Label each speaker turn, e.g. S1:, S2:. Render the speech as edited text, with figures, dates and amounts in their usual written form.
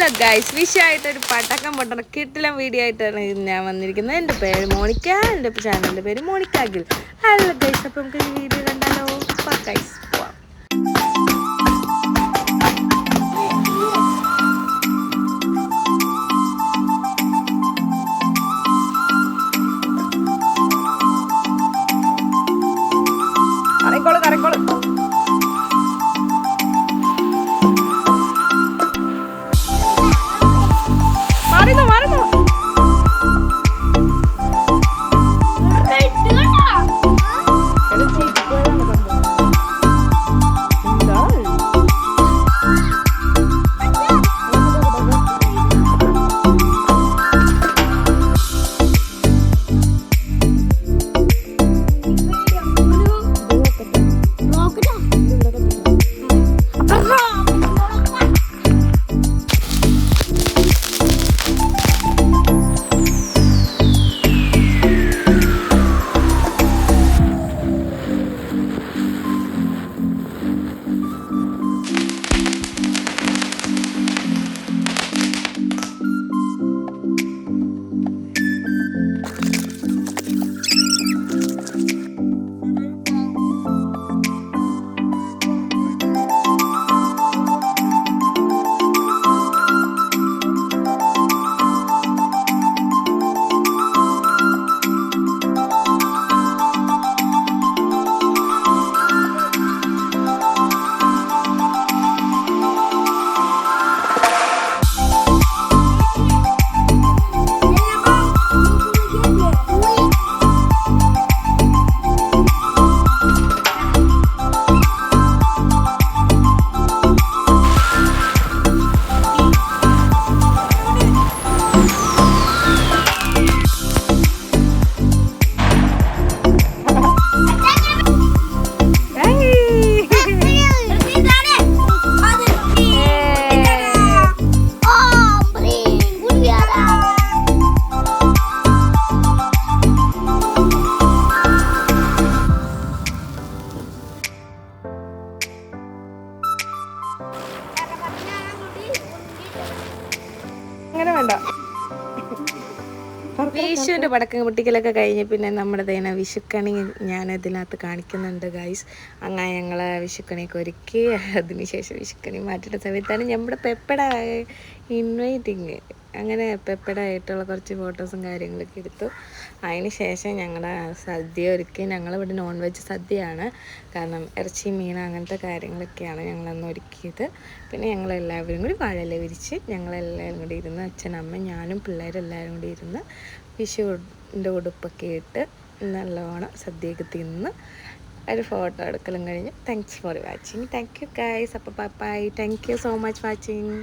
S1: Hello guys, വിഷയമായിട്ടൊരു പടക്കം പൊട്ടണ കിട്ടിലും video ആയിട്ടാണ് ഞാൻ വന്നിരിക്കുന്നത്. എൻ്റെ പേര് മോണിക്ക, എൻ്റെ ചാനലിൻ്റെ പേര് മോണിക്ക ഗിൽ. ഹലോ ഗൈസ്, അപ്പോൾ നമുക്ക് ഈ വീഡിയോ കണ്ടാലോ? ഗൈസ് പോവാം. കറക്കോള് മാറുന്നു അങ്ങനെ വേണ്ട. വിഷുവിൻ്റെ പടക്കം പൊട്ടിക്കലൊക്കെ കഴിഞ്ഞ് പിന്നെ നമ്മുടെ തേന വിഷുക്കണി ഞാൻ ഇതിനകത്ത് കാണിക്കുന്നുണ്ട് ഗൈസ്. അങ്ങനെ ഞങ്ങൾ വിഷുക്കണിയൊക്കെ ഒരുക്കി അതിനുശേഷം വിഷുക്കണി മാറ്റുന്ന സമയത്താണ് നമ്മുടെ പെപ്പട ഇൻവൈറ്റിങ്. അങ്ങനെ പെപ്പടായിട്ടുള്ള കുറച്ച് ഫോട്ടോസും കാര്യങ്ങളൊക്കെ എടുത്തു. അതിന് ശേഷം ഞങ്ങൾ സദ്യ ഒരുക്കി. ഞങ്ങളിവിടെ നോൺ വെജ് സദ്യയാണ്, കാരണം ഇറച്ചി മീൻ അങ്ങനത്തെ കാര്യങ്ങളൊക്കെയാണ് ഞങ്ങളന്ന് ഒരുക്കിയത്. പിന്നെ ഞങ്ങളെല്ലാവരും കൂടി വാഴയില വിരിച്ച് ഞങ്ങളെല്ലാവരും കൂടി ഇരുന്ന് അച്ഛനമ്മ ഞാനും പിള്ളേരെല്ലാവരും കൂടി ഇരുന്ന് വിഷുവിൻ്റെ ഉടുപ്പൊക്കെ ഇട്ട് നല്ലോണം സദ്യയൊക്കെ തിന്ന് ഒരു ഫോട്ടോ എടുക്കലും കഴിഞ്ഞ് thanks for watching. Thank you guys. അപ്പോൾ bye. Thank you so much watching.